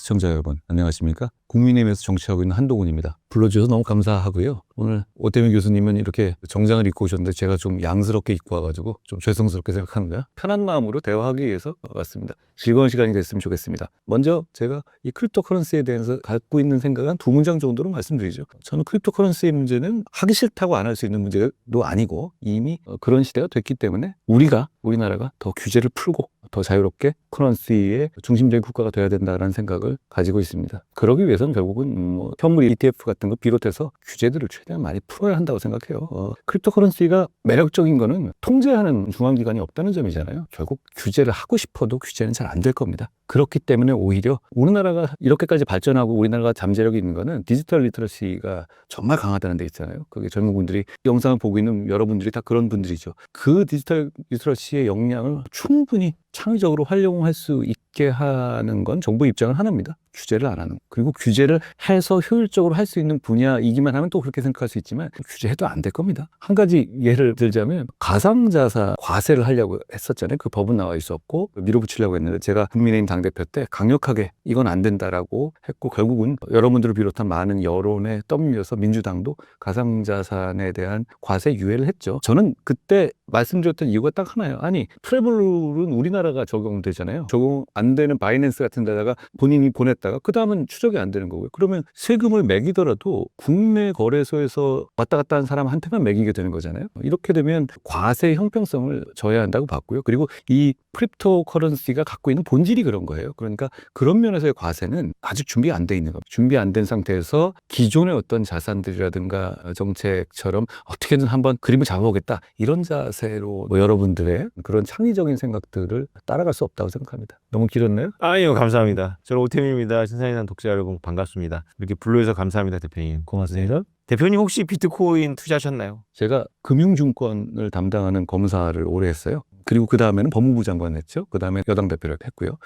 시청자 여러분 안녕하십니까? 국민의힘에서 정치하고 있는 한동훈입니다. 불러주셔서 너무 감사하고요. 오늘 오태민 교수님은 이렇게 정장을 입고 오셨는데 제가 좀 양스럽게 입고 와가지고 좀 죄송스럽게 생각하는데요. 편한 마음으로 대화하기 위해서 왔습니다. 즐거운 시간이 됐으면 좋겠습니다. 먼저 제가 이 크립토커런시에 대해서 갖고 있는 생각은 두 문장 정도로 말씀드리죠. 저는 크립토커런시의 문제는 하기 싫다고 안 할 수 있는 문제도 아니고 이미 그런 시대가 됐기 때문에 우리나라가 더 규제를 풀고 더 자유롭게 커런시의 중심적인 국가가 돼야 된다는 생각을 가지고 있습니다. 그러기 위해서는 결국은 현물 ETF 같은 거 비롯해서 규제들을 최대한 많이 풀어야 한다고 생각해요. 크립토커런시가 매력적인 거는 통제하는 중앙기관이 없다는 점이잖아요. 결국 규제를 하고 싶어도 규제는 잘 안 될 겁니다. 그렇기 때문에 오히려 우리나라가 이렇게까지 발전하고 우리나라가 잠재력이 있는 거는 디지털 리터러시가 정말 강하다는 데 있잖아요. 그게 젊은 분들이 영상을 보고 있는 여러분들이 다 그런 분들이죠. 그 디지털 리터러시의 역량을 충분히 창의적으로 활용할 수 있게 하는 건 정부 입장은 하나입니다. 규제를 안 하는. 그리고 규제를 해서 효율적으로 할 수 있는 분야이기만 하면 또 그렇게 생각할 수 있지만 규제해도 안 될 겁니다. 한 가지 예를 들자면 가상자산 과세를 하려고 했었잖아요. 그 법은 나와 있었고 밀어붙이려고 했는데 제가 국민의힘 당대표 때 강력하게 이건 안 된다라고 했고 결국은 여러분들을 비롯한 많은 여론에 떠밀려서 민주당도 가상자산에 대한 과세 유예를 했죠. 저는 그때 말씀드렸던 이유가 딱 하나예요. 아니 트래블룰은 우리나라가 적용되잖아요. 적용 안 되는 바이낸스 같은 데다가 본인이 보냈다가 그 다음은 추적이 안 되는 거고요. 그러면 세금을 매기더라도 국내 거래소에서 왔다 갔다 한 사람한테만 매기게 되는 거잖아요. 이렇게 되면 과세 형평성을 져야 한다고 봤고요. 그리고 이 크립토 커런시가 갖고 있는 본질이 그런 거예요. 그러니까 그런 면에서의 과세는 아직 준비 안 돼 있는 겁니다. 준비 안 된 상태에서 기존의 어떤 자산들이라든가 정책처럼 어떻게든 한번 그림을 잡아보겠다 이런 자세로 여러분들의 그런 창의적인 생각들을 따라갈 수 없다고 생각합니다. 너무 길었나요? 아니요, 감사합니다. 저는 오태민입니다. 신사인한 독자 여러분 반갑습니다. 이렇게 불러주셔서 감사합니다, 대표님. 고맙습니다. 대표님 혹시 비트코인 투자하셨나요? 제가 금융증권을 담당하는 검사를 오래 했어요. 그리고 그 다음에는 법무부 장관을 했죠. 그 다음에 여당 대표를 했고요.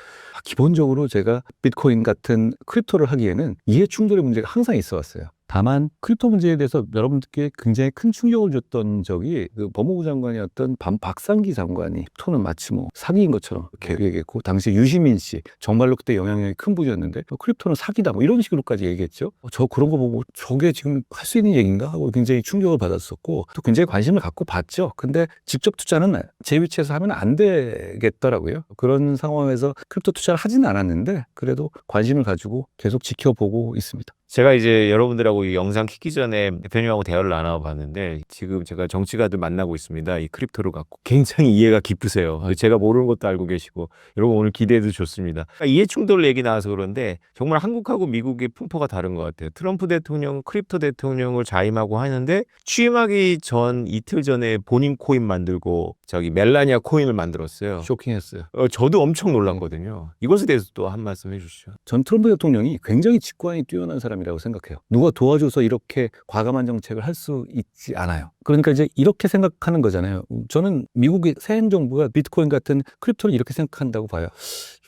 기본적으로 제가 비트코인 같은 크립토를 하기에는 이해 충돌의 문제가 항상 있어 왔어요. 다만 크립토 문제에 대해서 여러분들께 굉장히 큰 충격을 줬던 적이 그 법무부 장관이었던 박상기 장관이 크립토는 마치 사기인 것처럼 이렇게 얘기했고 당시 유시민 씨 정말로 그때 영향력이 큰 분이었는데 크립토는 사기다 이런 식으로까지 얘기했죠. 저 그런 거 보고 저게 지금 할 수 있는 얘기인가 하고 굉장히 충격을 받았었고 또 굉장히 관심을 갖고 봤죠. 근데 직접 투자는 제 위치에서 하면 안 되겠더라고요. 그런 상황에서 크립토 투자를 하지는 않았는데 그래도 관심을 가지고 계속 지켜보고 있습니다. 제가 이제 여러분들하고 이 영상 키기 전에 대표님하고 대화를 나눠봤는데 지금 제가 정치가들 만나고 있습니다. 이 크립토를 갖고 굉장히 이해가 깊으세요. 제가 모르는 것도 알고 계시고 여러분 오늘 기대해도 좋습니다. 이해 충돌 얘기 나와서 그런데 정말 한국하고 미국의 풍토가 다른 것 같아요. 트럼프 대통령 크립토 대통령을 자임하고 하는데 취임하기 전 이틀 전에 본인 코인 만들고 저기 멜라니아 코인을 만들었어요. 쇼킹했어요. 저도 엄청 놀랐거든요. 이것에 대해서 또 한 말씀 해주시죠. 전 트럼프 대통령이 굉장히 직관이 뛰어난 사람이라고 생각해요. 누가 도와줘서 이렇게 과감한 정책을 할 수 있지 않아요. 그러니까 이제 이렇게 생각하는 거잖아요. 저는 미국의 새 행정부가 비트코인 같은 크립토를 이렇게 생각한다고 봐요.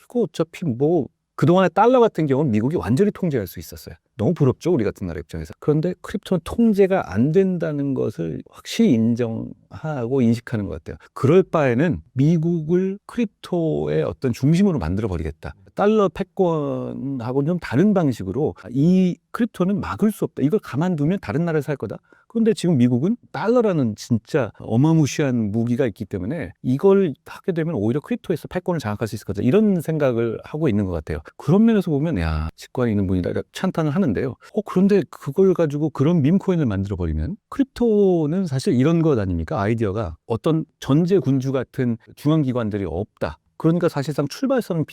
이거 어차피 그동안의 달러 같은 경우는 미국이 완전히 통제할 수 있었어요. 너무 부럽죠, 우리 같은 나라 입장에서. 그런데 크립토는 통제가 안 된다는 것을 확실히 인정하고 인식하는 것 같아요. 그럴 바에는 미국을 크립토의 어떤 중심으로 만들어 버리겠다. 달러 패권하고는 좀 다른 방식으로 이 크립토는 막을 수 없다. 이걸 가만두면 다른 나라에서 할 거다. 그런데 지금 미국은 달러라는 진짜 어마무시한 무기가 있기 때문에 이걸 하게 되면 오히려 크립토에서 패권을 장악할 수 있을 거다. 이런 생각을 하고 있는 것 같아요. 그런 면에서 보면 직관이 있는 분이다 찬탄을 하는데요. 그런데 그걸 가지고 그런 밈코인을 만들어버리면 크립토는 사실 이런 것 아닙니까? 아이디어가 어떤 전제군주 같은 중앙기관들이 없다. 그러니까 사실상 출발선은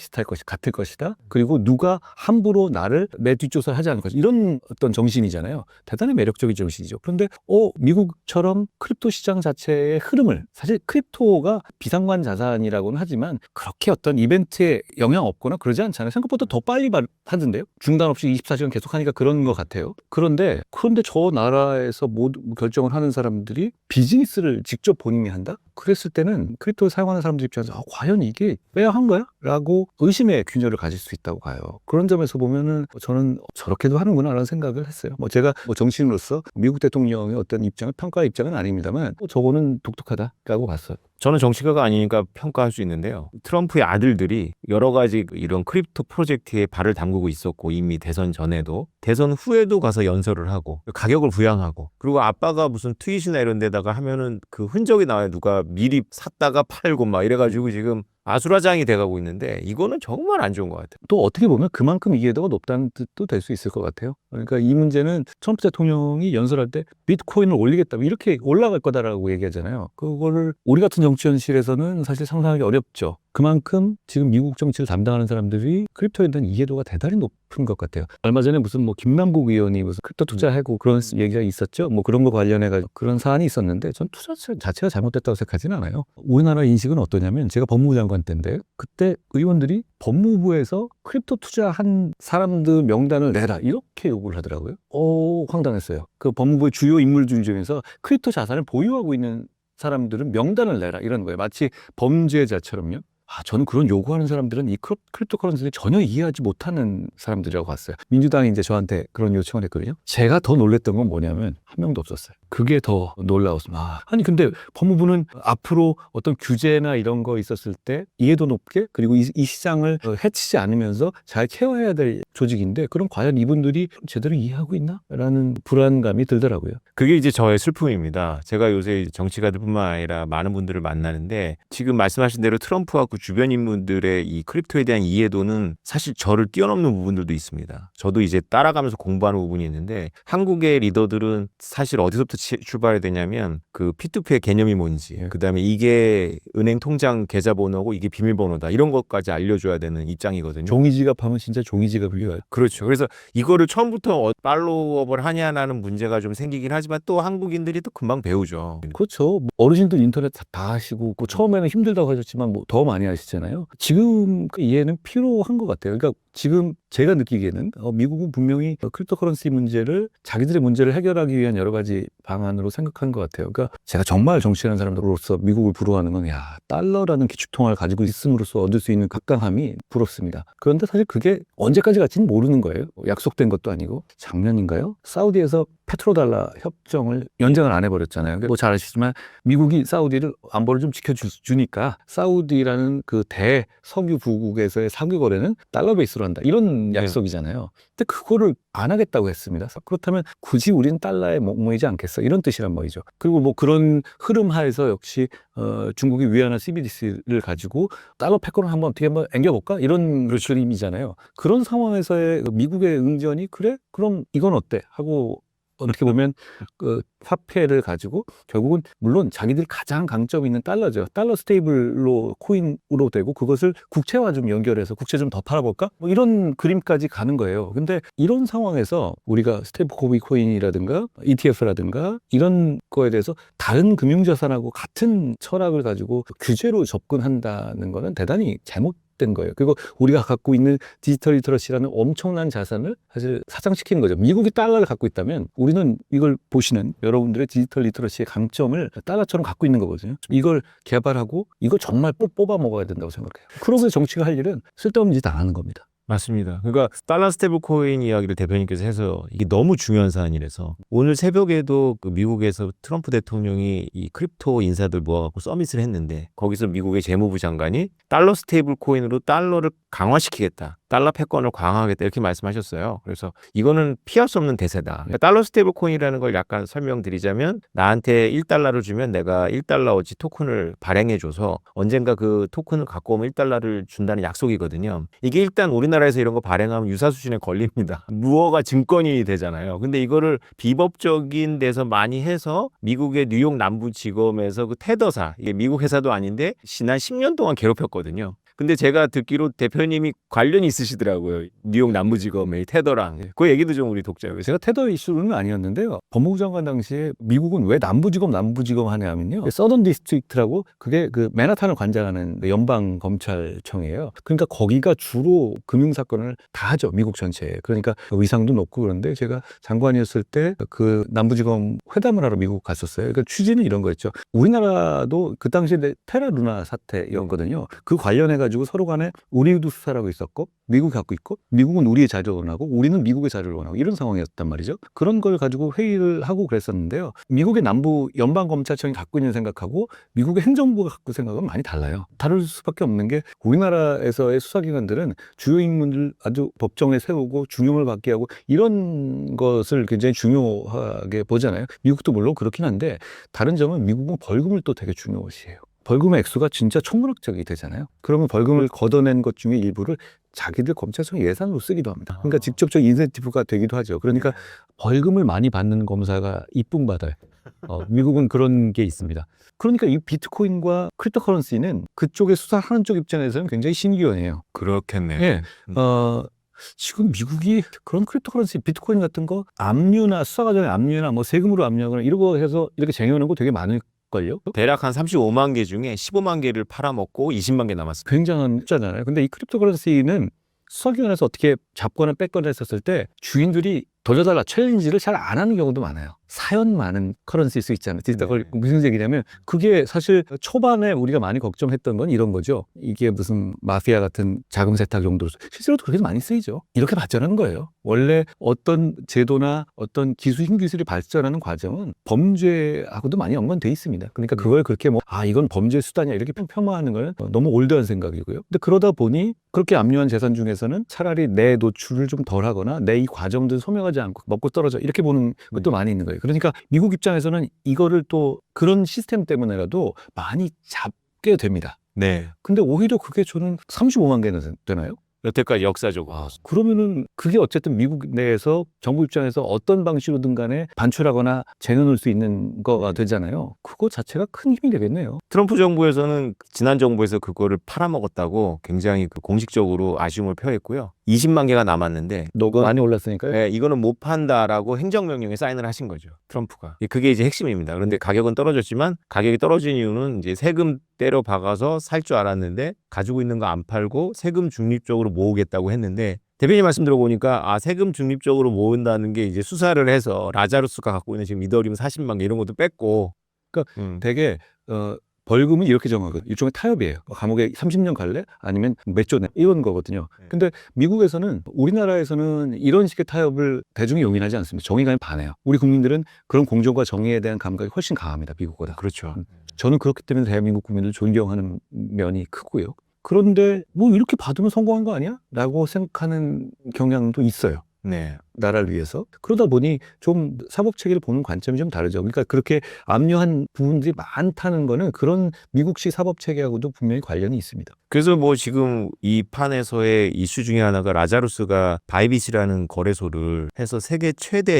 같을 것이다. 그리고 누가 함부로 나를 내 뒷조사를 하지 않을 것이다. 이런 어떤 정신이잖아요. 대단히 매력적인 정신이죠. 그런데 미국처럼 크립토 시장 자체의 흐름을 사실 크립토가 비상관 자산이라고는 하지만 그렇게 어떤 이벤트에 영향 없거나 그러지 않잖아요. 생각보다 더 빨리 하던데요. 중단 없이 24시간 계속 하니까 그런 것 같아요. 그런데 저 나라에서 모두 결정을 하는 사람들이 비즈니스를 직접 본인이 한다? 그랬을 때는 크립토를 사용하는 사람들 입장에서 과연 이게 빼야 한 거야? 라고 의심의 균열을 가질 수 있다고 봐요. 그런 점에서 보면은 저는 저렇게도 하는구나 라는 생각을 했어요. 제가 정치인으로서 미국 대통령의 어떤 입장을 평가할 입장은 아닙니다만 저거는 독특하다라고 봤어요. 저는 정치가가 아니니까 평가할 수 있는데요. 트럼프의 아들들이 여러 가지 이런 크립토 프로젝트에 발을 담그고 있었고 이미 대선 전에도 대선 후에도 가서 연설을 하고 가격을 부양하고 그리고 아빠가 무슨 트윗이나 이런 데다가 하면은 그 흔적이 나와요. 누가 미리 샀다가 팔고 막 이래가지고 지금 아수라장이 돼가고 있는데 이거는 정말 안 좋은 것 같아요. 또 어떻게 보면 그만큼 이해도가 높다는 뜻도 될 수 있을 것 같아요. 그러니까 이 문제는 트럼프 대통령이 연설할 때 비트코인을 올리겠다 이렇게 올라갈 거다라고 얘기하잖아요. 그거를 우리 같은 정치 현실에서는 사실 상상하기 어렵죠. 그만큼 지금 미국 정치를 담당하는 사람들이 크립토에 대한 이해도가 대단히 높은 것 같아요. 얼마 전에 무슨 뭐 김남국 의원이 무슨 크립토 투자하고 그런 얘기가 있었죠. 뭐 그런 거 관련해가지고 그런 사안이 있었는데 전 투자 자체가 잘못됐다고 생각하지는 않아요. 우리나라 인식은 어떠냐면 제가 법무부 장관 때인데 그때 의원들이 법무부에서 크립토 투자한 사람들 명단을 내라 이렇게 요구를 하더라고요. 황당했어요. 그 법무부의 주요 인물들 중에서 크립토 자산을 보유하고 있는 사람들은 명단을 내라 이런 거예요. 마치 범죄자처럼요. 저는 그런 요구하는 사람들은 이 크립토커런시를 전혀 이해하지 못하는 사람들이라고 봤어요. 민주당이 이제 저한테 그런 요청을 했거든요. 제가 더 놀랬던 건 뭐냐면 한 명도 없었어요. 그게 더 놀라웠습니다. 아니 근데 법무부는 앞으로 어떤 규제나 이런 거 있었을 때 이해도 높게 그리고 이 시장을 해치지 않으면서 잘 케어해야 될 조직인데 그럼 과연 이분들이 제대로 이해하고 있나? 라는 불안감이 들더라고요. 그게 이제 저의 슬픔입니다. 제가 요새 정치가들뿐만 아니라 많은 분들을 만나는데 지금 말씀하신 대로 트럼프와 그 주변 인물들의 이 크립토에 대한 이해도는 사실 저를 뛰어넘는 부분들도 있습니다. 저도 이제 따라가면서 공부하는 부분이 있는데 한국의 리더들은 사실 어디서부터 출발해야 되냐면 그 P2P의 개념이 뭔지 그다음에 이게 은행 통장 계좌번호고 이게 비밀번호다 이런 것까지 알려줘야 되는 입장이거든요. 종이 지갑하면 진짜 종이 지갑이에요. 그렇죠. 그래서 이거를 처음부터 팔로우업을 하냐라는 문제가 좀 생기긴 하지만 또 한국인들이 또 금방 배우죠. 그렇죠. 어르신들 인터넷 다 하시고 처음에는 힘들다고 하셨지만 뭐 더 많이 하시잖아요. 지금 그 이해는 필요한 것 같아요. 그러니까 지금 제가 느끼기에는 미국은 분명히 크립토커런시 문제를 자기들의 문제를 해결하기 위한 여러 가지 방안으로 생각한 것 같아요. 그러니까 제가 정말 정치하는 사람들로서 미국을 부러워하는 건 달러라는 기축통화를 가지고 있음으로써 얻을 수 있는 각강함이 부럽습니다. 그런데 사실 그게 언제까지 갈지는 모르는 거예요. 약속된 것도 아니고 작년인가요? 사우디에서 페트로달러 협정을 연장을 안 해버렸잖아요. 뭐 잘 아시지만 미국이 사우디를 안보를 좀 지켜주니까 사우디라는 그 대석유 부국에서의 석유 거래는 달러 베이스로 한다. 이런 약속이잖아요. 근데 그거를 안 하겠다고 했습니다. 그렇다면 굳이 우리는 달러에 목매이지 않겠어. 이런 뜻이란 말이죠. 그리고 뭐 그런 흐름 하에서 역시 중국이 위안화 CBDC를 가지고 달러 패권을 한번 어떻게 한번 앵겨볼까? 이런 그림이잖아요. 그런 상황에서의 미국의 응전이 그래? 그럼 이건 어때? 하고 어떻게 보면 그 화폐를 가지고 결국은 물론 자기들 가장 강점 있는 달러죠. 달러 스테이블로 코인으로 되고 그것을 국채와 좀 연결해서 국채 좀 더 팔아볼까? 뭐 이런 그림까지 가는 거예요. 근데 이런 상황에서 우리가 스테이블 코인이라든가 ETF라든가 이런 거에 대해서 다른 금융자산하고 같은 철학을 가지고 규제로 접근한다는 거는 대단히 된 거예요. 그리고 우리가 갖고 있는 디지털 리터러시라는 엄청난 자산을 사실 사장시키는 거죠. 미국이 달러를 갖고 있다면 우리는 이걸 보시는 여러분들의 디지털 리터러시의 강점을 달러처럼 갖고 있는 거거든요. 이걸 개발하고 이걸 정말 뽑아 먹어야 된다고 생각해요. 그러면서 정치가 할 일은 쓸데없는 짓 안 하는 겁니다. 맞습니다. 그러니까 달러 스테이블 코인 이야기를 대표님께서 해서 이게 너무 중요한 사안이라서 오늘 새벽에도 그 미국에서 트럼프 대통령이 이 크립토 인사들 모아갖고 서밋을 했는데 거기서 미국의 재무부 장관이 달러 스테이블 코인으로 달러를 강화시키겠다. 달러 패권을 강화하겠다 이렇게 말씀하셨어요. 그래서 이거는 피할 수 없는 대세다. 그러니까 달러 스테이블 코인이라는 걸 약간 설명드리자면 나한테 1달러를 주면 내가 1달러어치 토큰을 발행해줘서 언젠가 그 토큰을 갖고 오면 1달러를 준다는 약속이거든요. 이게 일단 우리나라에서 이런 거 발행하면 유사수준에 걸립니다. 무허가 증권이 되잖아요. 근데 이거를 비법적인 데서 많이 해서 미국의 뉴욕 남부지검에서 그 테더사, 이게 미국 회사도 아닌데 지난 10년 동안 괴롭혔거든요. 근데 제가 듣기로 대표님이 관련이 있으시더라고요. 뉴욕 남부지검의 테더랑. 그 얘기도 좀 우리 독자에게. 제가 테더 이슈는 아니었는데요. 법무부 장관 당시에 미국은 왜 남부지검 하냐면요. 서던 디스트릭트라고 그게 그 맨하탄을 관장하는 연방 검찰청이에요. 그러니까 거기가 주로 금융 사건을 다 하죠. 미국 전체에. 그러니까 위상도 높고 그런데 제가 장관이었을 때 그 남부지검 회담을 하러 미국 갔었어요. 그러니까 취지는 이런 거였죠. 우리나라도 그 당시에 테라 루나 사태였거든요. 그 관련해 가지고 서로 간에 우리도 수사를 하고 있었고 미국이 갖고 있고 미국은 우리의 자료를 원하고 우리는 미국의 자료를 원하고 이런 상황이었단 말이죠. 그런 걸 가지고 회의를 하고 그랬었는데요. 미국의 남부 연방검찰청이 갖고 있는 생각하고 미국의 행정부가 갖고 생각은 많이 달라요. 다를 수밖에 없는 게 우리나라에서의 수사기관들은 주요 인물을 아주 법정에 세우고 중용을 받게 하고 이런 것을 굉장히 중요하게 보잖아요. 미국도 물론 그렇긴 한데 다른 점은 미국은 벌금을 또 되게 중요시해요. 벌금의 액수가 진짜 천문학적이 되잖아요. 그러면 벌금을 걷어낸 것 중에 일부를 자기들 검찰청 예산으로 쓰기도 합니다. 그러니까 직접적 인센티브가 되기도 하죠. 그러니까 벌금을 많이 받는 검사가 이쁨 받아요. 미국은 그런 게 있습니다. 그러니까 이 비트코인과 크립토커런시는 그쪽에 수사하는 쪽 입장에서는 굉장히 신기해요. 그렇겠네. 예. 지금 미국이 그런 크립토커런시, 비트코인 같은 거 압류나 수사 과정에 압류나 뭐 세금으로 압류하거나 이런 거 해서 이렇게 쟁여놓은 거 되게 많을걸요? 대략 한 35만 개 중에 15만 개를 팔아먹고 20만 개 남았습니다. 굉장한 숫자잖아요. 근데 이 크립토커런시는 수사기관에서 어떻게 잡거나 뺏거나 했었을 때 주인들이 돌려달라 챌린지를 잘 안 하는 경우도 많아요. 사연 많은 커런시일 수 있잖아요. 그걸 무슨 얘기냐면 그게 사실 초반에 우리가 많이 걱정했던 건 이런 거죠. 이게 무슨 마피아 같은 자금 세탁 정도로 실제로도 그렇게 많이 쓰이죠. 이렇게 발전하는 거예요. 원래 어떤 제도나 어떤 신기술이 발전하는 과정은 범죄하고도 많이 연관돼 있습니다. 그러니까 그걸 그렇게 이건 범죄 수단이야 이렇게 폄하하는 건 너무 올드한 생각이고요. 근데 그러다 보니 그렇게 압류한 재산 중에서는 차라리 내 노출을 좀 덜 하거나 내 이 과정들 소명하지 않고 먹고 떨어져 이렇게 보는 것도 많이 있는 거예요. 그러니까 미국 입장에서는 이거를 또 그런 시스템 때문에라도 많이 잡게 됩니다. 네. 근데 오히려 그게 저는 35만 개나 되나요? 여태까지 역사적으로. 그러면은 그게 어쨌든 미국 내에서 정부 입장에서 어떤 방식으로든 간에 반출하거나 쟁여놓을 수 있는 거가 되잖아요. 그거 자체가 큰 힘이 되겠네요. 트럼프 정부에서는 지난 정부에서 그거를 팔아먹었다고 굉장히 공식적으로 아쉬움을 표했고요. 20만 개가 남았는데 많이 올랐으니까요. 네, 이거는 못 판다라고 행정명령에 사인을 하신 거죠. 트럼프가. 그게 이제 핵심입니다. 그런데 가격은 떨어졌지만 가격이 떨어진 이유는 이제 세금 때려 박아서 살 줄 알았는데 가지고 있는 거 안 팔고 세금 중립적으로 모으겠다고 했는데 대표님 말씀 들어보니까 세금 중립적으로 모은다는 게 이제 수사를 해서 라자루스가 갖고 있는 지금 이더리움 40만 개 이런 것도 뺐고 그러니까 되게 벌금은 이렇게 정하거든요. 일종의 타협이에요. 감옥에 30년 갈래? 아니면 몇 조 내? 이런 거거든요. 근데 미국에서는 우리나라에서는 이런 식의 타협을 대중이 용인하지 않습니다. 정의감이 반해요. 우리 국민들은 그런 공정과 정의에 대한 감각이 훨씬 강합니다. 미국보다. 그렇죠. 저는 그렇기 때문에 대한민국 국민을 존경하는 면이 크고요. 그런데 이렇게 받으면 성공한 거 아니야? 라고 생각하는 경향도 있어요. 네. 나라를 위해서. 그러다 보니 좀 사법체계를 보는 관점이 좀 다르죠. 그러니까 그렇게 압류한 부분들이 많다는 거는 그런 미국식 사법체계하고도 분명히 관련이 있습니다. 그래서 지금 이 판에서의 이슈 중에 하나가 라자루스가 바이빗이라는 거래소를 해서 세계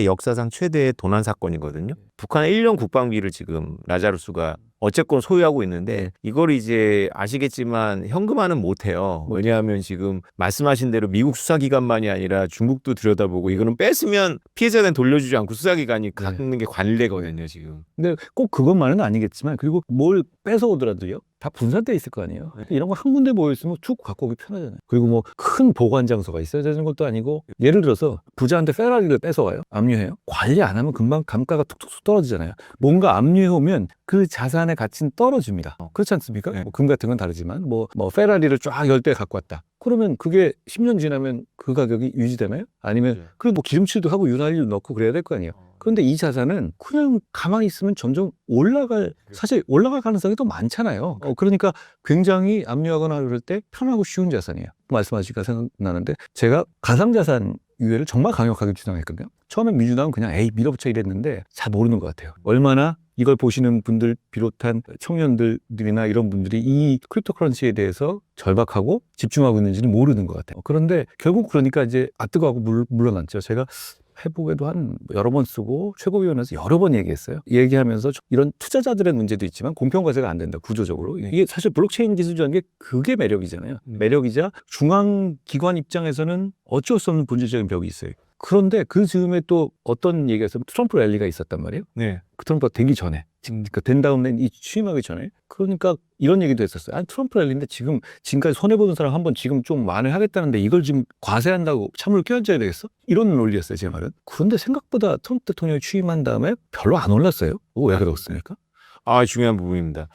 역사상 최대의 도난 사건이거든요. 북한의 1년 국방비를 지금 라자루스가 어쨌건 소유하고 있는데 이걸 이제 아시겠지만 현금화는 못해요. 왜냐하면 지금 말씀하신 대로 미국 수사기관만이 아니라 중국도 들여다보고 이거는 뺐으면 피해자는 돌려주지 않고 수사기관이 갖는 게 관례거든요 지금. 근데 꼭 그것만은 아니겠지만 그리고 뭘 뺏어오더라도요. 다 분산돼 있을 거 아니에요. 이런 거 한 군데 모여있으면 툭 갖고 오기 편하잖아요. 그리고 큰 보관 장소가 있어야 되는 것도 아니고 예를 들어서 부자한테 페라리를 뺏어와요. 압류해요. 관리 안 하면 금방 감가가 툭툭 떨어지잖아요. 뭔가 압류해오면 그 자산의 가치는 떨어집니다. 그렇지 않습니까? 네. 금 같은 건 다르지만 페라리를 쫙 10대 갖고 왔다. 그러면 그게 10년 지나면 그 가격이 유지되나요? 아니면 그럼 기름칠도 하고 윤활유 넣고 그래야 될 거 아니에요. 그런데 이 자산은 그냥 가만히 있으면 점점 사실 올라갈 가능성이 더 많잖아요. 그러니까 굉장히 압류하거나 그럴 때 편하고 쉬운 자산이에요. 말씀하시니까 생각나는데 제가 가상자산 유예를 정말 강력하게 주장했거든요. 처음에 민주당은 그냥 밀어붙여 이랬는데 잘 모르는 것 같아요. 얼마나 이걸 보시는 분들 비롯한 청년들이나 이런 분들이 이 크립토커런시에 대해서 절박하고 집중하고 있는지는 모르는 것 같아요. 그런데 결국 그러니까 이제 뜨거워하고 물러났죠. 제가 회복에도 한 여러 번 쓰고 최고위원회에서 여러 번 얘기했어요. 얘기하면서 이런 투자자들의 문제도 있지만 공평과세가 안 된다. 구조적으로. 이게 사실 블록체인 기술이라는 게 그게 매력이잖아요. 매력이자 중앙기관 입장에서는 어쩔 수 없는 본질적인 벽이 있어요. 그런데 그 즈음에 또 어떤 얘기가 있어요. 트럼프 랠리가 있었단 말이에요. 네. 그 트럼프가 되기 전에. 그러니까 된 다음에 취임하기 전에. 그러니까 이런 얘기도 했었어요. 트럼프 랠리인데 지금까지 손해보는 사람 한번 지금 좀 만회하겠다는데 이걸 지금 과세한다고 찬물 껴안줘야 되겠어? 이런 논리였어요, 제 말은. 그런데 생각보다 트럼프 대통령이 취임한 다음에 별로 안 올랐어요. 왜 그렇습니까? 중요한 부분입니다.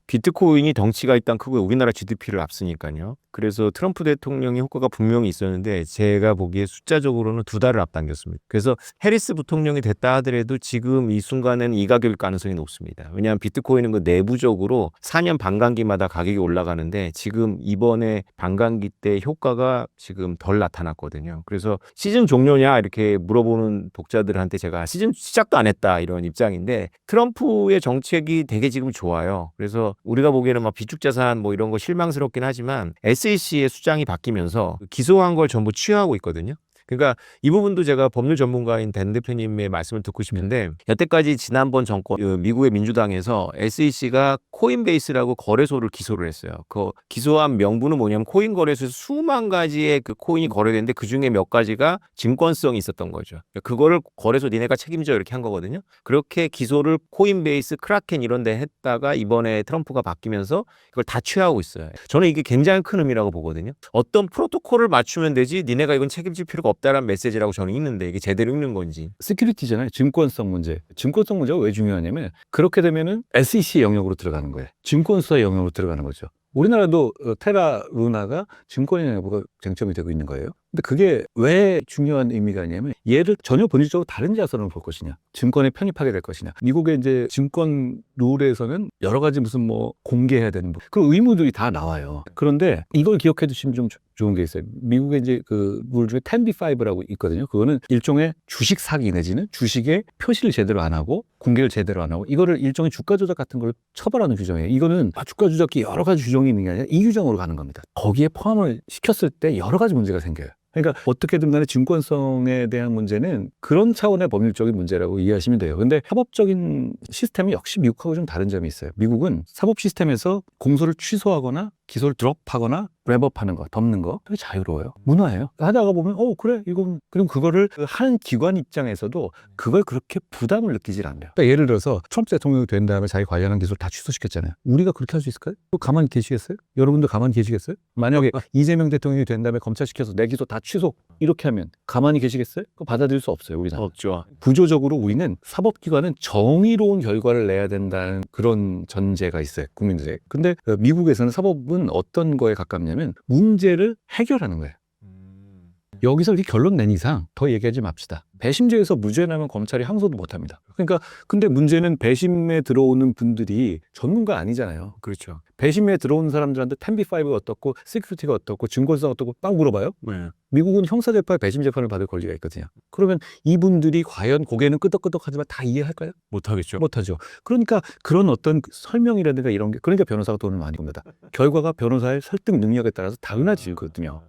비트코인이 덩치가 일단 크고 우리나라 GDP를 앞서니까요. 그래서 트럼프 대통령의 효과가 분명히 있었는데 제가 보기에 숫자적으로는 2달을 앞당겼습니다. 그래서 해리스 부통령이 됐다 하더라도 지금 이 순간에는 이 가격일 가능성이 높습니다. 왜냐하면 비트코인은 그 내부적으로 4년 반감기마다 가격이 올라가는데 지금 이번에 반감기 때 효과가 지금 덜 나타났거든요. 그래서 시즌 종료냐 이렇게 물어보는 독자들한테 제가 시즌 시작도 안 했다 이런 입장인데 트럼프의 정책이 되게 지금 좋아요. 그래서 우리가 보기에는 막 비축자산 뭐 이런 거 실망스럽긴 하지만 SEC의 수장이 바뀌면서 기소한 걸 전부 취하하고 있거든요. 그러니까 이 부분도 제가 법률 전문가인 댄 대표님의 말씀을 듣고 싶은데 여태까지 지난번 정권 미국의 민주당에서 SEC가 코인베이스라고 거래소를 기소를 했어요. 그 기소한 명분은 뭐냐면 코인 거래소에서 수만 가지의 그 코인이 거래되는데 그중에 몇 가지가 증권성이 있었던 거죠. 그거를 거래소 니네가 책임져 이렇게 한 거거든요. 그렇게 기소를 코인베이스, 크라켄 이런 데 했다가 이번에 트럼프가 바뀌면서 그걸 다 취하하고 있어요. 저는 이게 굉장히 큰 의미라고 보거든요. 어떤 프로토콜을 맞추면 되지 니네가 이건 책임질 필요가 없다라는 메시지라고 저는 읽는데 이게 제대로 읽는 건지. 시큐리티잖아요. 증권성 문제. 증권성 문제가 왜 중요하냐면 그렇게 되면은 SEC 영역으로 들어가는 거예요. 증권수사 영역으로 들어가는 거죠. 우리나라도 테라 루나가 증권의 여부가 쟁점이 되고 있는 거예요. 근데 그게 왜 중요한 의미가 있냐면 얘를 전혀 본질적으로 다른 자산으로 볼 것이냐, 증권에 편입하게 될 것이냐. 미국의 이제 증권 룰에서는 여러 가지 무슨 뭐 공개해야 되는 그 의무들이 다 나와요. 그런데 이걸 기억해 두시면 좀 좋은 게 있어요. 미국의 이제 그 룰 중에 10b-5라고 있거든요. 그거는 일종의 주식 사기 내지는 주식의 표시를 제대로 안 하고 공개를 제대로 안 하고 이거를 일종의 주가 조작 같은 걸 처벌하는 규정이에요. 이거는 주가 조작기 여러 가지 규정이 있는 게 아니라 이 규정으로 가는 겁니다. 거기에 포함을 시켰을 때 여러 가지 문제가 생겨요. 그러니까 어떻게든 간에 증권성에 대한 문제는 그런 차원의 법률적인 문제라고 이해하시면 돼요. 근데 사법적인 시스템이 역시 미국하고 좀 다른 점이 있어요. 미국은 사법 시스템에서 공소를 취소하거나 기소를 드롭하거나 랩업하는 거, 덮는 거 되게 자유로워요. 문화예요. 하다가 보면 그래 이건 그럼 그거를 하는 기관 입장에서도 그걸 그렇게 부담을 느끼질 않아요. 그러니까 예를 들어서 트럼프 대통령이 된 다음에 자기 관련한 기소를 다 취소시켰잖아요. 우리가 그렇게 할 수 있을까요? 또 가만히 계시겠어요? 여러분도 가만히 계시겠어요? 만약에 이재명 대통령이 된 다음에 검찰시켜서 내 기소 다 취소 이렇게 하면 가만히 계시겠어요? 그거 받아들일 수 없어요. 우리나라. 없죠. 구조적으로 우리는 사법기관은 정의로운 결과를 내야 된다는 그런 전제가 있어요. 국민들에게. 근데 미국에서는 사법은 어떤 거에 가깝냐면 문제를 해결하는 거예요. 여기서 이렇게 결론 낸 이상 더 얘기하지 맙시다. 배심죄에서 무죄 나면 검찰이 항소도 못합니다. 그러니까 근데 문제는 배심에 들어오는 분들이 전문가 아니잖아요. 그렇죠. 배심에 들어오는 사람들한테 10b-5가 어떻고 시큐리티가 어떻고 증권사가 어떻고 막 물어봐요. 네. 미국은 형사재판, 배심 재판을 받을 권리가 있거든요. 그러면 이분들이 과연 고개는 끄덕끄덕하지만 다 이해할까요? 못하겠죠. 못하죠. 그러니까 그런 어떤 설명이라든가 이런 게 그러니까 변호사가 돈을 많이 봅니다. 결과가 변호사의 설득 능력에 따라서 달라지거든요.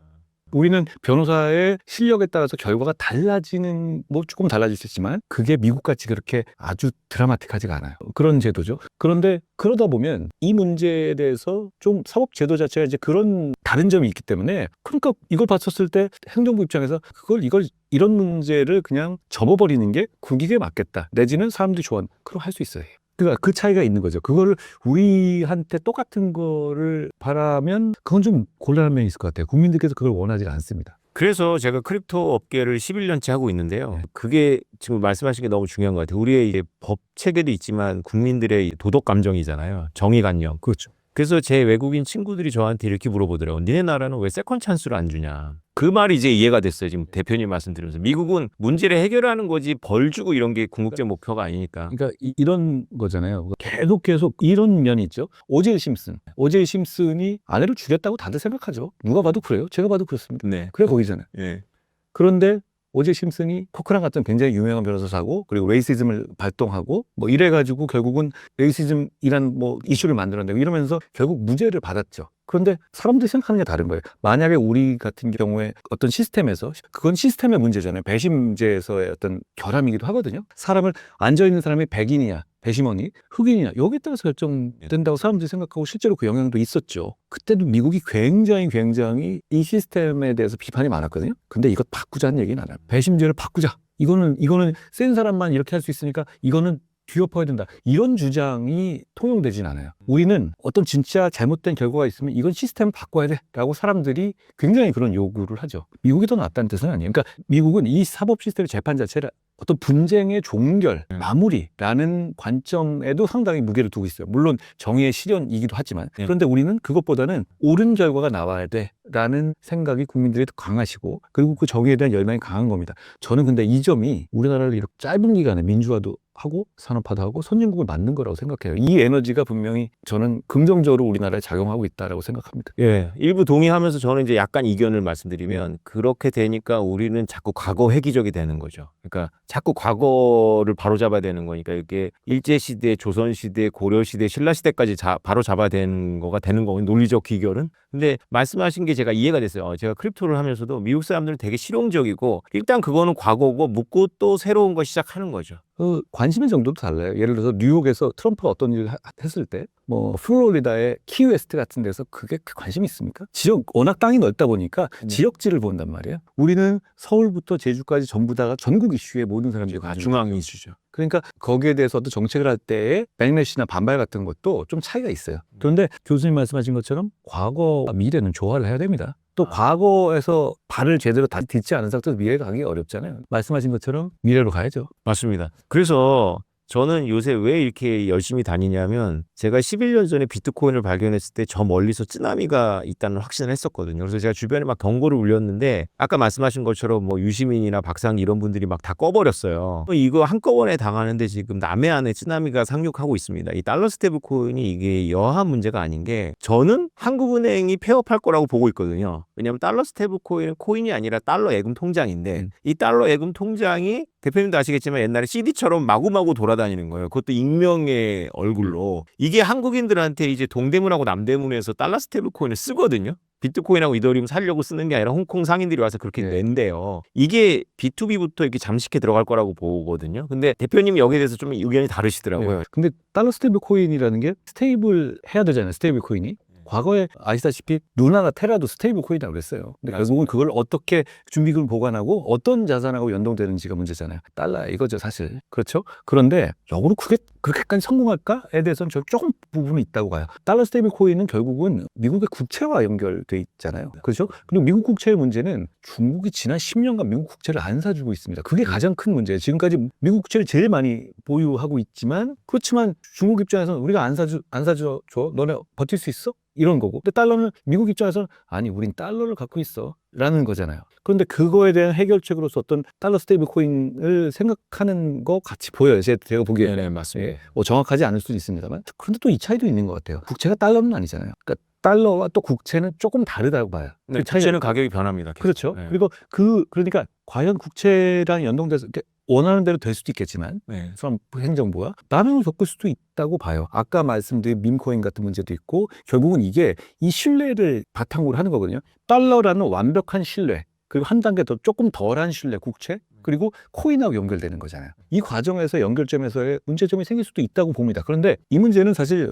우리는 변호사의 실력에 따라서 결과가 달라지는 뭐 조금 달라질 수 있지만 그게 미국같이 그렇게 아주 드라마틱하지가 않아요. 그런 제도죠. 그런데 그러다 보면 이 문제에 대해서 좀 사법 제도 자체가 이제 그런 다른 점이 있기 때문에 그러니까 이걸 봤었을 때 행정부 입장에서 이걸 이런 문제를 그냥 접어버리는 게 국익에 맞겠다. 내지는 사람들이 좋아하는 그럼 할 수 있어요. 그러니까 그 차이가 있는 거죠. 그거를 우리한테 똑같은 거를 바라면 그건 좀 곤란한 면이 있을 것 같아요. 국민들께서 그걸 원하지 않습니다. 그래서 제가 크립토 업계를 11년째 하고 있는데요. 그게 지금 말씀하신 게 너무 중요한 것 같아요. 우리의 이제 법 체계도 있지만 국민들의 도덕 감정이잖아요. 정의관념. 그렇죠. 그래서 제 외국인 친구들이 저한테 이렇게 물어보더라고요. 니네 나라는 왜 세컨 찬스를 안 주냐. 그 말이 이제 이해가 됐어요. 지금 대표님 말씀 들으면서. 미국은 문제를 해결하는 거지 벌 주고 이런 게 궁극적 목표가 아니니까. 그러니까 이런 거잖아요. 계속 이런 면이 있죠. 오제이 심슨이 아내를 죽였다고 다들 생각하죠. 누가 봐도 그래요. 제가 봐도 그렇습니다. 네. 그래 거기잖아요. 예. 그런데 오제이 심슨이 코크란 같은 굉장히 유명한 변호사고 그리고 레이시즘을 발동하고 뭐 이래가지고 결국은 레이시즘이란 뭐 이슈를 만들어내고 이러면서 결국 무죄를 받았죠. 그런데 사람들이 생각하는 게 다른 거예요. 만약에 우리 같은 경우에 어떤 시스템에서 그건 시스템의 문제잖아요. 배심제에서의 어떤 결함이기도 하거든요. 사람을 앉아있는 사람이 백인이냐 배심원이 흑인이냐 여기에 따라서 결정된다고 사람들이 생각하고 실제로 그 영향도 있었죠. 그때도 미국이 굉장히 이 시스템에 대해서 비판이 많았거든요. 근데 이것 바꾸자는 얘기는 안 해요. 배심제를 바꾸자. 이거는 센 사람만 이렇게 할 수 있으니까 이거는 뒤엎어야 된다. 이런 주장이 통용되진 않아요. 우리는 어떤 진짜 잘못된 결과가 있으면 이건 시스템을 바꿔야 돼 라고 사람들이 굉장히 그런 요구를 하죠. 미국이 더 낫다는 뜻은 아니에요. 그러니까 미국은 이 사법 시스템의 재판 자체를 어떤 분쟁의 종결, 마무리라는 관점에도 상당히 무게를 두고 있어요. 물론 정의의 실현이기도 하지만 그런데 우리는 그것보다는 옳은 결과가 나와야 돼라는 생각이 국민들이 더 강하시고 그리고 그 정의에 대한 열망이 강한 겁니다. 저는 근데 이 점이 우리나라를 이렇게 짧은 기간에 민주화도 하고 산업화도 하고 선진국을 만든 거라고 생각해요. 이 에너지가 분명히 저는 긍정적으로 우리나라에 작용하고 있다라고 생각합니다. 예, 일부 동의하면서 저는 이제 약간 이견을 말씀드리면 그렇게 되니까 우리는 자꾸 과거 회귀적이 되는 거죠. 그러니까 자꾸 과거를 바로잡아야 되는 거니까 이게 일제시대, 조선시대, 고려시대, 신라시대까지 바로 잡아야 되는 거가 되는 거고 논리적 귀결은. 근데 말씀하신 게 제가 이해가 됐어요. 제가 크립토를 하면서도 미국 사람들은 되게 실용적이고 일단 그거는 과거고 묻고 또 새로운 거 시작하는 거죠. 관심의 정도도 달라요. 예를 들어서 뉴욕에서 트럼프가 어떤 일을 했을 때 뭐 플로리다의 키웨스트 같은 데서 그게 관심이 있습니까? 지역 워낙 땅이 넓다 보니까 지역지를 본단 말이에요. 우리는 서울부터 제주까지 전부 다가 전국 이슈에 모든 사람들이 다 관심이 중앙 이슈죠. 그러니까 거기에 대해서 어떤 정책을 할 때의 백래시나 반발 같은 것도 좀 차이가 있어요. 그런데 교수님 말씀하신 것처럼 과거와 미래는 조화를 해야 됩니다. 또 과거에서 발을 제대로 다 딛지 않은 상태에서 미래가 가기 어렵잖아요. 말씀하신 것처럼 미래로 가야죠. 맞습니다. 그래서 저는 요새 왜 이렇게 열심히 다니냐면 제가 11년 전에 비트코인을 발견했을 때 저 멀리서 쓰나미가 있다는 확신을 했었거든요. 그래서 제가 주변에 막 경고를 울렸는데 아까 말씀하신 것처럼 뭐 유시민이나 박상희 이런 분들이 막 다 꺼버렸어요. 이거 한꺼번에 당하는데 지금 남해안에 쓰나미가 상륙하고 있습니다. 이 달러 스테이블 코인이 이게 여한 문제가 아닌 게 저는 한국은행이 폐업할 거라고 보고 있거든요. 왜냐하면 달러 스테이블 코인은 코인이 아니라 달러 예금 통장인데 이 달러 예금 통장이 대표님도 아시겠지만 옛날에 CD처럼 마구마구 돌아다니는 거예요. 그것도 익명의 얼굴로. 이게 한국인들한테 이제 동대문하고 남대문에서 달러 스테이블 코인을 쓰거든요. 비트코인하고 이더리움 살려고 쓰는 게 아니라 홍콩 상인들이 와서 그렇게 낸대요. 이게 B2B부터 이렇게 잠식해 들어갈 거라고 보거든요. 근데 대표님이 여기에 대해서 좀 의견이 다르시더라고요. 근데 달러 스테이블 코인이라는 게 스테이블 해야 되잖아요. 스테이블 코인이. 과거에 아시다시피 루나나 테라도 스테이블 코인이라고 그랬어요. 근데 결국은 그걸 어떻게 준비금을 보관하고 어떤 자산하고 연동되는지가 문제잖아요. 달러 이거죠 사실. 그렇죠? 그런데 역으로 그게 그렇게까지 성공할까에 대해서는 저 조금 부분이 있다고 봐요. 달러 스테이블 코인은 결국은 미국의 국채와 연결돼 있잖아요. 그렇죠? 그리고 미국 국채의 문제는 중국이 지난 10년간 미국 국채를 안 사주고 있습니다. 그게 가장 큰 문제예요. 지금까지 미국 국채를 제일 많이 보유하고 있지만 그렇지만 중국 입장에서는 우리가 안 사줘 너네 버틸 수 있어? 이런 거고. 근데 달러는 미국 입장에서는 아니 우린 달러를 갖고 있어 라는 거잖아요. 그런데 그거에 대한 해결책으로서 어떤 달러 스테이블 코인을 생각하는 거 같이 보여요. 제가 보기에. 네, 맞습니다. 뭐 정확하지 않을 수도 있습니다만. 그런데 또 이 차이도 있는 것 같아요. 국채가 달러는 아니잖아요. 그러니까 달러와 또 국채는 조금 다르다고 봐요. 네, 국채는 가격이 변합니다. 계속. 그렇죠. 네. 그리고 그러니까 과연 국채랑 연동돼서 원하는 대로 될 수도 있겠지만 네. 트럼프 행정부가 남용을 겪을 수도 있다고 봐요. 아까 말씀드린 밈코인 같은 문제도 있고 결국은 이게 이 신뢰를 바탕으로 하는 거거든요. 달러라는 완벽한 신뢰 그리고 한 단계 더 조금 덜한 신뢰 국채 그리고 코인하고 연결되는 거잖아요. 이 과정에서 연결점에서의 문제점이 생길 수도 있다고 봅니다. 그런데 이 문제는 사실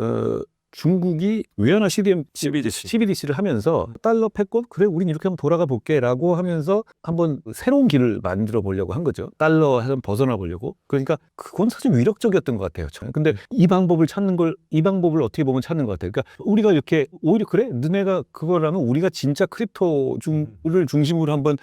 중국이 위안화 CBDC를 하면서 달러 패권 그래 우린 이렇게 한번 돌아가 볼게 라고 하면서 한번 새로운 길을 만들어 보려고 한 거죠. 달러에서 벗어나 보려고. 그러니까 그건 사실 위력적이었던 것 같아요. 저는. 근데 이 방법을 어떻게 보면 찾는 것 같아요. 그러니까 우리가 이렇게 오히려 그래 너네가 그거라면 우리가 진짜 크립토를 중심으로 한번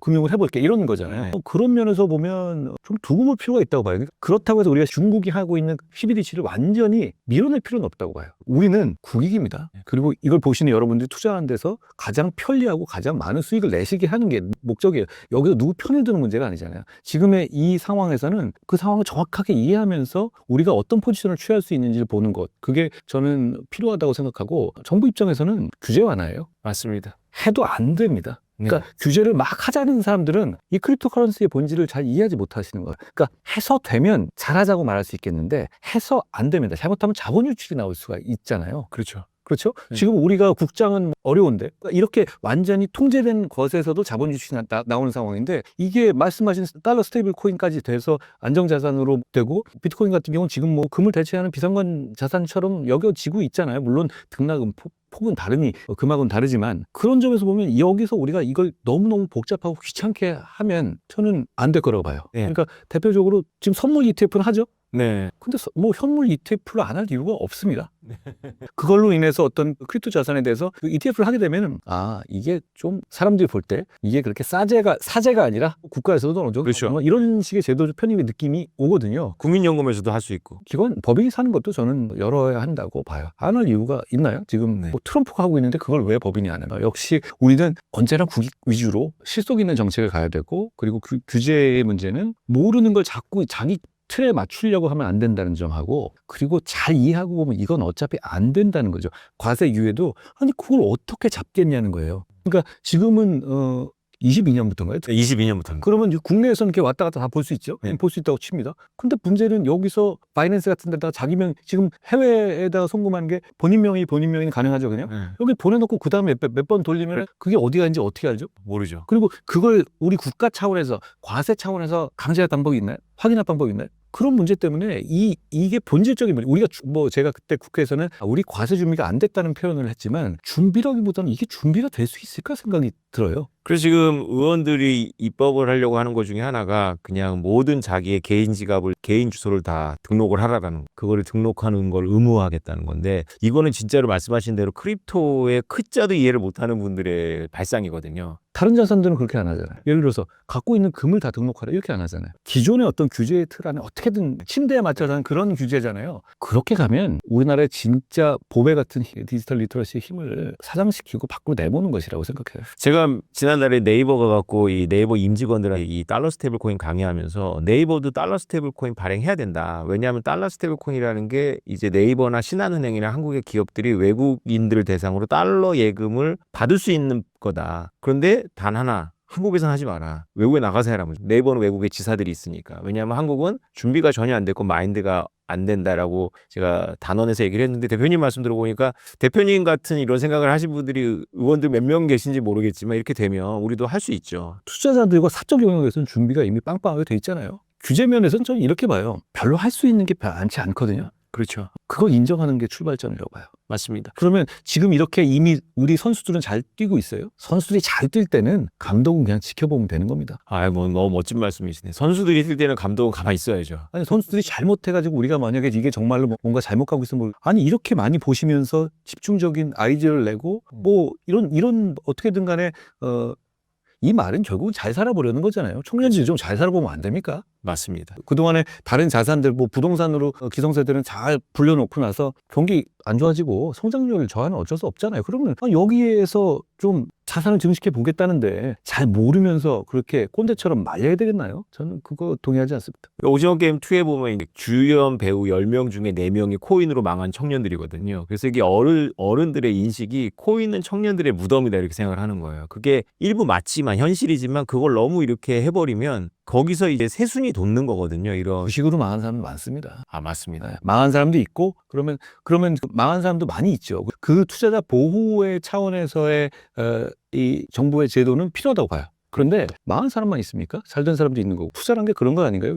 금융을 해볼게 이런 거잖아요. 그런 면에서 보면 좀 두고 볼 필요가 있다고 봐요. 그렇다고 해서 우리가 중국이 하고 있는 CBDC를 완전히 밀어낼 필요는 없다고 봐요. 우리는 국익입니다. 그리고 이걸 보시는 여러분들이 투자하는 데서 가장 편리하고 가장 많은 수익을 내시게 하는 게 목적이에요. 여기서 누구 편을 드는 문제가 아니잖아요. 지금의 이 상황에서는 그 상황을 정확하게 이해하면서 우리가 어떤 포지션을 취할 수 있는지를 보는 것 그게 저는 필요하다고 생각하고 정부 입장에서는 규제 완화예요. 맞습니다. 해도 안 됩니다. 그러니까 규제를 막 하자는 사람들은 이 크립토 커런시의 본질을 잘 이해하지 못하시는 거예요. 그러니까 해서 되면 잘하자고 말할 수 있겠는데 해서 안 됩니다. 잘못하면 자본 유출이 나올 수가 있잖아요. 그렇죠. 그렇죠? 지금 우리가 국장은 어려운데 이렇게 완전히 통제된 것에서도 자본 유출이 나오는 상황인데 이게 말씀하신 달러 스테이블 코인까지 돼서 안정자산으로 되고 비트코인 같은 경우는 지금 뭐 금을 대체하는 비상관 자산처럼 여겨지고 있잖아요. 물론 등락은 폭은 다르니 금액은 다르지만 그런 점에서 보면 여기서 우리가 이걸 너무너무 복잡하고 귀찮게 하면 저는 안 될 거라고 봐요. 그러니까 대표적으로 지금 선물 ETF는 하죠. 네. 근데 뭐 현물 ETF를 안 할 이유가 없습니다. 그걸로 인해서 어떤 크립토 자산에 대해서 그 ETF를 하게 되면은 이게 좀 사람들이 볼 때 이게 그렇게 사재가 아니라 국가에서도 어느 정도 그렇죠. 이런 식의 제도 편입의 느낌이 오거든요. 국민연금에서도 할 수 있고. 기관 법인이 사는 것도 저는 열어야 한다고 봐요. 안 할 이유가 있나요? 지금 네. 뭐 트럼프가 하고 있는데 그걸 왜 법인이 안 해요? 역시 우리는 언제나 국익 위주로 실속 있는 정책을 가야 되고, 그리고 규제의 문제는 모르는 걸 자꾸 자기 틀에 맞추려고 하면 안 된다는 점하고, 그리고 잘 이해하고 보면 이건 어차피 안 된다는 거죠. 과세 유예도 아니 그걸 어떻게 잡겠냐는 거예요. 그러니까 지금은 22년부터인가요? 22년부터입니다. 그러면 이제 국내에서는 이렇게 왔다 갔다 다 볼 수 있죠. 네. 볼 수 있다고 칩니다. 근데 문제는 여기서 바이낸스 같은 데다가 자기 명, 지금 해외에다가 송금하는 게 본인 명의는 가능하죠, 그냥. 네. 여기 보내놓고 그 다음에 몇 번 돌리면 그게 어디 가는지 어떻게 알죠? 모르죠. 그리고 그걸 우리 국가 차원에서, 과세 차원에서 강제할 방법이 있나요? 확인할 방법이 있나요? 그런 문제 때문에 이게 본질적인 문제. 우리가 제가 그때 국회에서는 우리 과세 준비가 안 됐다는 표현을 했지만, 준비라기보다는 이게 준비가 될 수 있을까 생각이 들어요. 그래서 지금 의원들이 입법을 하려고 하는 것 중에 하나가 그냥 모든 자기의 개인 지갑을, 개인 주소를 다 등록을 하라라는, 그거를 등록하는 걸 의무화하겠다는 건데, 이거는 진짜로 말씀하신 대로 크립토의 크자도 이해를 못하는 분들의 발상이거든요. 다른 자산들은 그렇게 안 하잖아요. 예를 들어서 갖고 있는 금을 다 등록하라 이렇게 안 하잖아요. 기존의 어떤 규제의 틀 안에 어떻게든 침대에 맞춰서 하는 그런 규제잖아요. 그렇게 가면 우리나라의 진짜 보배 같은 디지털 리터러시의 힘을 사장시키고 밖으로 내보는 것이라고 생각해요. 제가 지난달에 네이버가 갖고 이 네이버 임직원들한테 이 달러 스테이블 코인 강의하면서, 네이버도 달러 스테이블 코인 발행해야 된다. 왜냐하면 달러 스테이블 코인이라는 게 이제 네이버나 신한은행이나 한국의 기업들이 외국인들 대상으로 달러 예금을 받을 수 있는 거다. 그런데 단 하나, 한국에서는 하지 마라. 외국에 나가서 해라. 네이버는 외국에 지사들이 있으니까. 왜냐하면 한국은 준비가 전혀 안 됐고 마인드가 안 된다라고 제가 단원에서 얘기를 했는데, 대표님 말씀 들어보니까 대표님 같은 이런 생각을 하신 분들이 의원들 몇 명 계신지 모르겠지만 이렇게 되면 우리도 할 수 있죠. 투자자들과 사적 영역에서는 준비가 이미 빵빵하게 돼 있잖아요. 규제 면에서는 저는 이렇게 봐요. 별로 할 수 있는 게 많지 않거든요. 그렇죠. 그걸 인정하는 게 출발점이라고 봐요. 맞습니다. 그러면 지금 이렇게 이미 우리 선수들은 잘 뛰고 있어요. 선수들이 잘 뛸 때는 감독은 그냥 지켜보면 되는 겁니다. 뭐 너무 멋진 말씀이시네. 선수들이 뛸 때는 감독은 가만히 있어야죠. 아니 선수들이 잘못해가지고 우리가 만약에 이게 정말로 뭔가 잘못 가고 있으면 아니 이렇게 많이 보시면서 집중적인 아이디어를 내고 뭐 이런 어떻게든 간에 이 말은 결국은 잘 살아보려는 거잖아요. 청년들이 좀 잘 살아보면 안 됩니까? 맞습니다. 그동안에 다른 자산들, 뭐 부동산으로 기성세대는 잘 불려놓고 나서 경기 안 좋아지고 성장률 저하는 어쩔 수 없잖아요. 그러면 여기에서 좀 자산을 증식해 보겠다는데 잘 모르면서 그렇게 꼰대처럼 말려야 되겠나요? 저는 그거 동의하지 않습니다. 오징어 게임 2에 보면 이제 주연 배우 10명 중에 4명이 코인으로 망한 청년들이거든요. 그래서 이게 어른들의 인식이 코인은 청년들의 무덤이다 이렇게 생각을 하는 거예요. 그게 일부 맞지만, 현실이지만 그걸 너무 이렇게 해버리면 거기서 이제 새순이 돋는 거거든요. 이런. 주식으로 망한 사람도 많습니다. 맞습니다. 네, 망한 사람도 있고 그러면 망한 사람도 많이 있죠. 그 투자자 보호의 차원에서의 이 정부의 제도는 필요하다고 봐요. 그런데 망한 사람만 있습니까? 잘 된 사람도 있는 거고. 투자란 게 그런 거 아닌가요?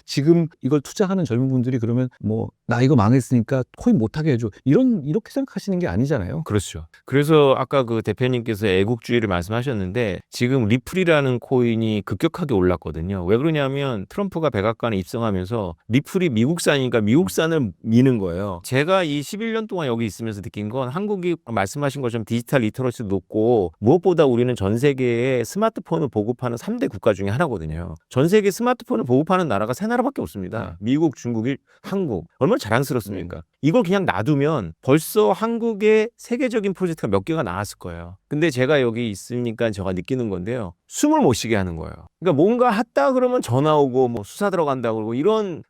지금 이걸 투자하는 젊은 분들이 그러면 뭐 나 이거 망했으니까 코인 못하게 해줘. 이렇게 생각하시는 게 아니잖아요. 그렇죠. 그래서 아까 그 대표님께서 애국주의를 말씀하셨는데, 지금 리플이라는 코인이 급격하게 올랐거든요. 왜 그러냐면 트럼프가 백악관에 입성하면서 리플이 미국산이니까 미국산을 미는 거예요. 제가 이 11년 동안 여기 있으면서 느낀 건, 한국이 말씀하신 것처럼 디지털 리터러시도 높고 무엇보다 우리는 전 세계에 스마트폰을 보급하는 3대 국가 중에 하나거든요. 전 세계 스마트폰을 보급하는 나라가 3나라밖에 없습니다. 미국, 중국, 한국. 얼마나 자랑스럽습니까? 이걸 그냥 놔두면 벌써 한국의 세계적인 프로젝트가 몇 개가 나왔을 거예요. 근데 제가 여기 있으니까 제가 느끼는 건데요. 숨을 못 쉬게 하는 거예요. 그러니까 뭔가 했다 그러면 전화 오고 뭐 수사 들어간다 그러고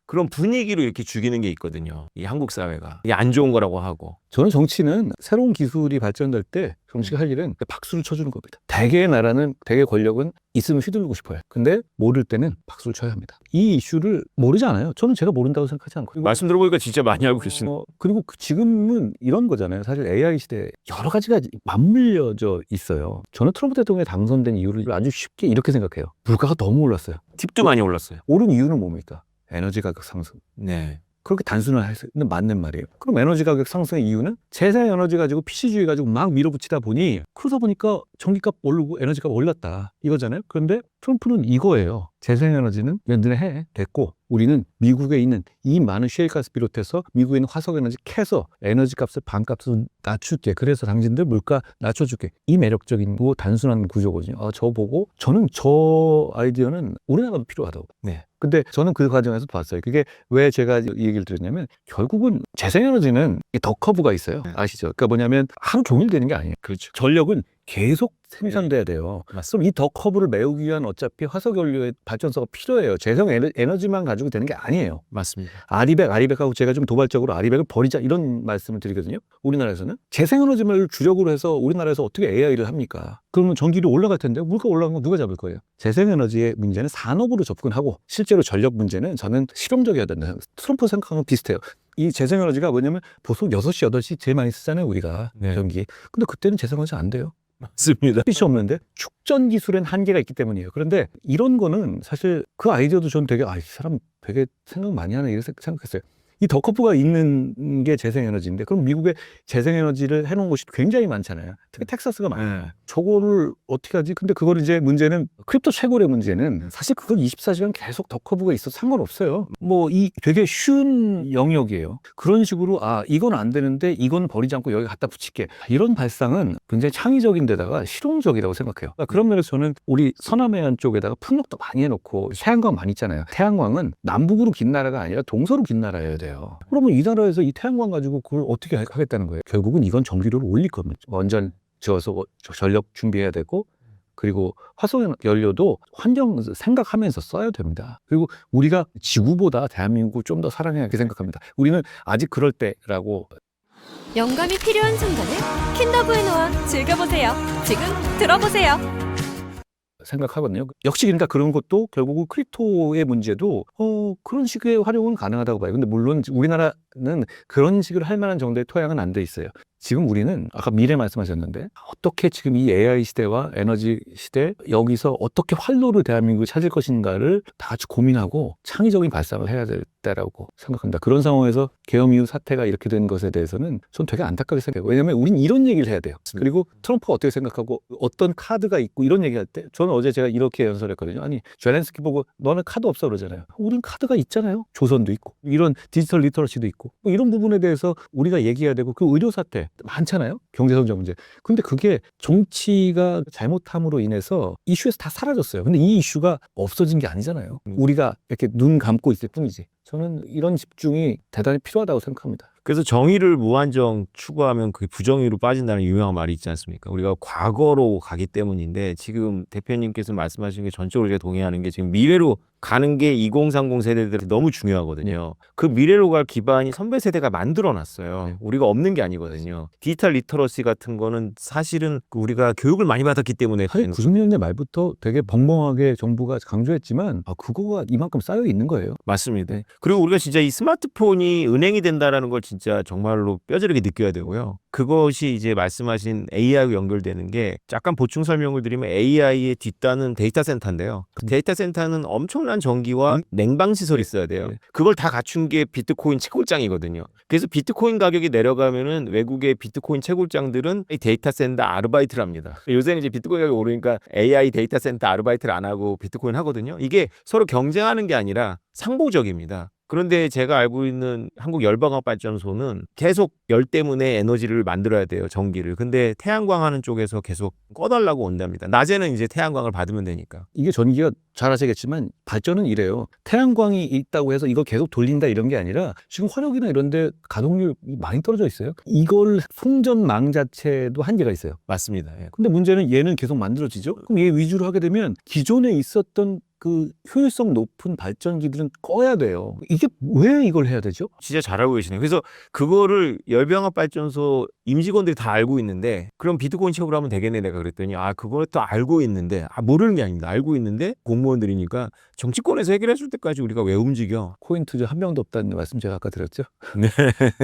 그런 분위기로 이렇게 죽이는 게 있거든요. 이 한국 사회가. 이게 안 좋은 거라고 하고. 저는 정치는 새로운 기술이 발전될 때 정치가 할 일은 박수를 쳐주는 겁니다. 대개의 나라는, 대개 권력은 있으면 휘두르고 싶어요. 근데 모를 때는 박수를 쳐야 합니다. 이 이슈를 모르지 않아요. 저는 제가 모른다고 생각하지 않고. 말씀 들어보니까 진짜 많이 알고 계시네. 그리고 지금은 이런 거잖아요. 사실 AI 시대에 여러 가지가 맞물려져 있어요. 저는 트럼프 대통령이 당선된 이유를 아주 쉽게 이렇게 생각해요. 물가가 너무 올랐어요. 팁도 많이 올랐어요. 오른 이유는 뭡니까? 에너지 가격 상승. 네. 그렇게 단순할 수는 맞는 말이에요. 그럼 에너지 가격 상승의 이유는 재생 에너지 가지고 PC주의 가지고 막 밀어붙이다 보니, 그러다 보니까 전기값 오르고 에너지값 올랐다 이거잖아요. 그런데 트럼프는 이거예요. 재생에너지는 연준에 해. 됐고 우리는 미국에 있는 이 많은 셰일가스 비롯해서 미국에 있는 화석에너지 캐서 에너지 값을 반값을 낮출게. 그래서 당신들 물가 낮춰줄게. 이 매력적인 거 단순한 구조거든요. 저 보고 저는 저 아이디어는 우리나라도 필요하다고. 네. 근데 저는 그 과정에서 봤어요. 그게 왜 제가 이 얘기를 드렸냐면 결국은 재생에너지는 더 커브가 있어요. 아시죠? 그러니까 뭐냐면 하루 종일 되는 게 아니에요. 그렇죠. 전력은 계속 생산돼야 돼요. 맞습니다. 그럼 이 더 커브를 메우기 위한 어차피 화석연료의 발전소가 필요해요. 재생에너지만 가지고 되는 게 아니에요. 맞습니다. 아리백하고 제가 좀 도발적으로 아리백을 버리자 이런 말씀을 드리거든요. 우리나라에서는 재생에너지를 주력으로 해서 우리나라에서 어떻게 AI를 합니까? 그러면 전기료 올라갈 텐데 물가 올라간 건 누가 잡을 거예요? 재생에너지의 문제는 산업으로 접근하고 실제로 전력 문제는 저는 실용적이어야 된다. 트럼프 생각하는 비슷해요. 이 재생에너지가 뭐냐면 보통 6시, 8시 제일 많이 쓰잖아요, 우리가. 네. 전기. 근데 그때는 재생에너지 안 돼요. 맞습니다. 빛이 없는데 축전 기술엔 한계가 있기 때문이에요. 그런데 이런 거는 사실 그 아이디어도 전 되게 이 사람 되게 생각 많이 하네 이렇게 생각했어요. 이 더커프가 있는 게 재생에너지인데 그럼 미국에 재생에너지를 해놓은 곳이 굉장히 많잖아요. 특히 텍사스가 많아요. 저거를 어떻게 하지? 근데 그걸 이제 문제는 크립토 채굴의 문제는 사실 그건 24시간 계속 더커브가 있어도 상관없어요. 뭐 이 되게 쉬운 영역이에요. 그런 식으로 이건 안 되는데 이건 버리지 않고 여기 갖다 붙일게. 이런 발상은 굉장히 창의적인 데다가 실용적이라고 생각해요. 그러니까 그런 면에서 저는 우리 서남해안 쪽에다가 풍력도 많이 해놓고 태양광 많이 있잖아요. 태양광은 남북으로 긴 나라가 아니라 동서로 긴 나라여야 돼요. 그러면 이 나라에서 이 태양광 가지고 그걸 어떻게 하겠다는 거예요? 결국은 이건 전기료를 올릴 겁니다. 원전 지어서 전력 준비해야 되고 그리고 화석 연료도 환경 생각하면서 써야 됩니다. 그리고 우리가 지구보다 대한민국을 좀 더 사랑해야 게 생각합니다. 우리는 아직 그럴 때라고. 영감이 필요한 순간을 킨더부에노와 즐겨보세요. 지금 들어보세요. 생각하거든요. 역시 그러니까 그런 것도 결국은 크립토의 문제도 그런 식의 활용은 가능하다고 봐요. 근데 물론 우리나라는 그런 식으로 할 만한 정도의 토양은 안 돼 있어요. 지금 우리는 아까 미래 말씀하셨는데 어떻게 지금 이 AI 시대와 에너지 시대 여기서 어떻게 활로를 대한민국을 찾을 것인가를 다 같이 고민하고 창의적인 발상을 해야 될 때라고 생각합니다. 그런 상황에서 계엄 이후 사태가 이렇게 된 것에 대해서는 전 되게 안타깝게 생각해요. 왜냐하면 우린 이런 얘기를 해야 돼요. 그리고 트럼프가 어떻게 생각하고 어떤 카드가 있고 이런 얘기할 때 저는 어제 제가 이렇게 연설했거든요. 아니 젤렌스키 보고 너는 카드 없어 그러잖아요. 우린 카드가 있잖아요. 조선도 있고 이런 디지털 리터러시도 있고 뭐 이런 부분에 대해서 우리가 얘기해야 되고 그 의료 사태 많잖아요. 경제성장 문제. 근데 그게 정치가 잘못함으로 인해서 이슈에서 다 사라졌어요. 근데 이 이슈가 없어진 게 아니잖아요. 우리가 이렇게 눈 감고 있을 뿐이지. 저는 이런 집중이 대단히 필요하다고 생각합니다. 그래서 정의를 무한정 추구하면 그게 부정의로 빠진다는 유명한 말이 있지 않습니까? 우리가 과거로 가기 때문인데 지금 대표님께서 말씀하신 게 전적으로 제가 동의하는 게 지금 미래로 가는 게 2030 세대들이 너무 중요하거든요. 그 미래로 갈 기반이 선배 세대가 만들어놨어요. 우리가 없는 게 아니거든요. 디지털 리터러시 같은 거는 사실은 우리가 교육을 많이 받았기 때문에 사실 90년대 말부터 되게 벙벙하게 정부가 강조했지만 그거가 이만큼 쌓여 있는 거예요. 맞습니다. 그리고 우리가 진짜 이 스마트폰이 은행이 된다라는 걸 진짜 정말로 뼈저리게 느껴야 되고요. 그것이 이제 말씀하신 AI하고 연결되는 게 약간 보충 설명을 드리면 AI의 뒷단은 데이터 센터인데요. 그 데이터 센터는 엄청난 전기와 냉방 시설이 있어야 돼요. 그걸 다 갖춘 게 비트코인 채굴장이거든요. 그래서 비트코인 가격이 내려가면은 외국의 비트코인 채굴장들은 이 데이터 센터 아르바이트를 합니다. 요새는 이제 비트코인 가격이 오르니까 AI 데이터 센터 아르바이트를 안 하고 비트코인 하거든요. 이게 서로 경쟁하는 게 아니라 상보적입니다. 그런데 제가 알고 있는 한국열방학발전소는 계속 열 때문에 에너지를 만들어야 돼요. 전기를. 근데 태양광 하는 쪽에서 계속 꺼달라고 온답니다. 낮에는 이제 태양광을 받으면 되니까. 이게 전기가 잘 아시겠지만 발전은 이래요. 태양광이 있다고 해서 이걸 계속 돌린다 이런 게 아니라 지금 화력이나 이런 데 가동률이 많이 떨어져 있어요. 이걸 송전망 자체도 한계가 있어요. 맞습니다. 예. 근데 문제는 얘는 계속 만들어지죠. 그럼 얘 위주로 하게 되면 기존에 있었던 그 효율성 높은 발전기들은 꺼야 돼요. 이게 왜 이걸 해야 되죠? 진짜 잘 알고 계시네요. 그래서 그거를 열병합발전소 임직원들이 다 알고 있는데 그럼 비트코인 채굴 하면 되겠네 내가 그랬더니 그걸 또 알고 있는데 모르는 게 아닙니다. 알고 있는데 공무원들이니까 정치권에서 해결해 줄 때까지 우리가 왜 움직여? 코인 투자 한 명도 없다는 말씀 제가 아까 드렸죠. 네.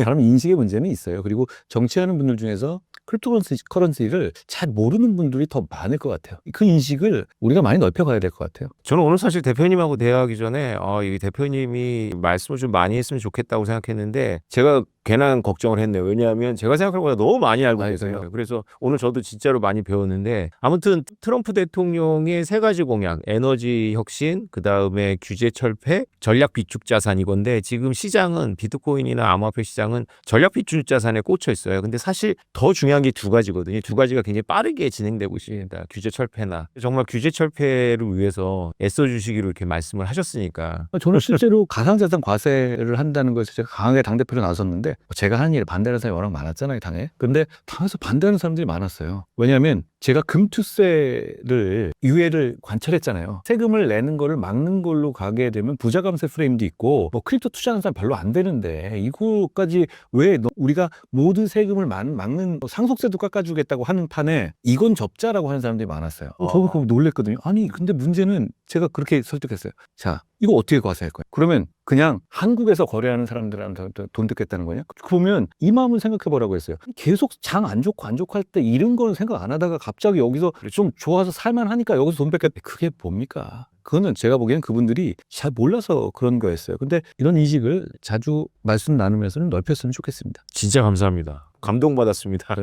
사람 인식의 문제는 있어요. 그리고 정치하는 분들 중에서 크립토커런시를 잘 모르는 분들이 더 많을 것 같아요. 그 인식을 우리가 많이 넓혀가야 될 것 같아요. 저는 오늘 사실 대표님하고 대화하기 전에 이 대표님이 말씀을 좀 많이 했으면 좋겠다고 생각했는데 제가 괜한 걱정을 했네요. 왜냐하면 제가 생각한 것보다 너무 많이 알고 많이 계세요. 알아요. 그래서 오늘 저도 진짜로 많이 배웠는데 아무튼 트럼프 대통령의 세 가지 공약, 에너지 혁신, 그 다음에 규제 철폐, 전략 비축 자산 이건데 지금 시장은 비트코인이나 암호화폐 시장은 전략 비축 자산에 꽂혀 있어요. 근데 사실 더 중요한 게 두 가지거든요. 두 가지가 굉장히 빠르게 진행되고 있습니다. 규제 철폐나 정말 규제 철폐를 위해서 애써 주시기로 이렇게 말씀을 하셨으니까 저는 실제로 가상자산 과세를 한다는 것에 제가 강하게 당대표로 나섰는데 제가 하는 일에 반대하는 사람이 워낙 많았잖아요, 당에. 근데 당에서 반대하는 사람들이 많았어요. 왜냐하면 제가 금투세를 유예를 관철했잖아요. 세금을 내는 거를 막는 걸로 가게 되면 부자 감세 프레임도 있고 뭐 크립토 투자하는 사람 별로 안 되는데 이거까지 왜 우리가 모든 세금을 막는 상속세도 깎아주겠다고 하는 판에 이건 접자라고 하는 사람들이 많았어요. 저도 그거 놀랬거든요. 아니 근데 문제는 제가 그렇게 설득했어요. 자, 이거 어떻게 과세할 거예요? 그러면 그냥 한국에서 거래하는 사람들한테 돈 듣겠다는 거냐? 그러면 이 마음을 생각해 보라고 했어요. 계속 장 안 좋고 안 좋고 할 때 이런 거는 생각 안 하다가 갑자기 여기서 좀 좋아서 살만하니까 여기서 돈 뺏겠다. 그게 뭡니까? 그거는 제가 보기엔 그분들이 잘 몰라서 그런 거였어요. 근데 이런 인식을 자주 말씀 나누면서는 넓혔으면 좋겠습니다. 진짜 감사합니다. 감동받았습니다.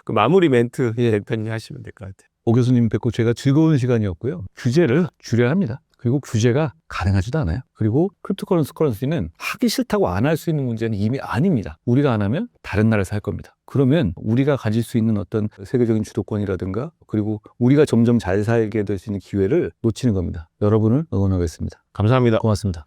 그 마무리 멘트 대표님 하시면 될 것 같아요. 오 교수님 뵙고 제가 즐거운 시간이었고요. 규제를 줄여야 합니다. 그리고 규제가 가능하지도 않아요. 그리고 크립토커런시는 하기 싫다고 안 할 수 있는 문제는 이미 아닙니다. 우리가 안 하면 다른 나라에서 할 겁니다. 그러면 우리가 가질 수 있는 어떤 세계적인 주도권이라든가 그리고 우리가 점점 잘 살게 될 수 있는 기회를 놓치는 겁니다. 여러분을 응원하겠습니다. 감사합니다. 고맙습니다.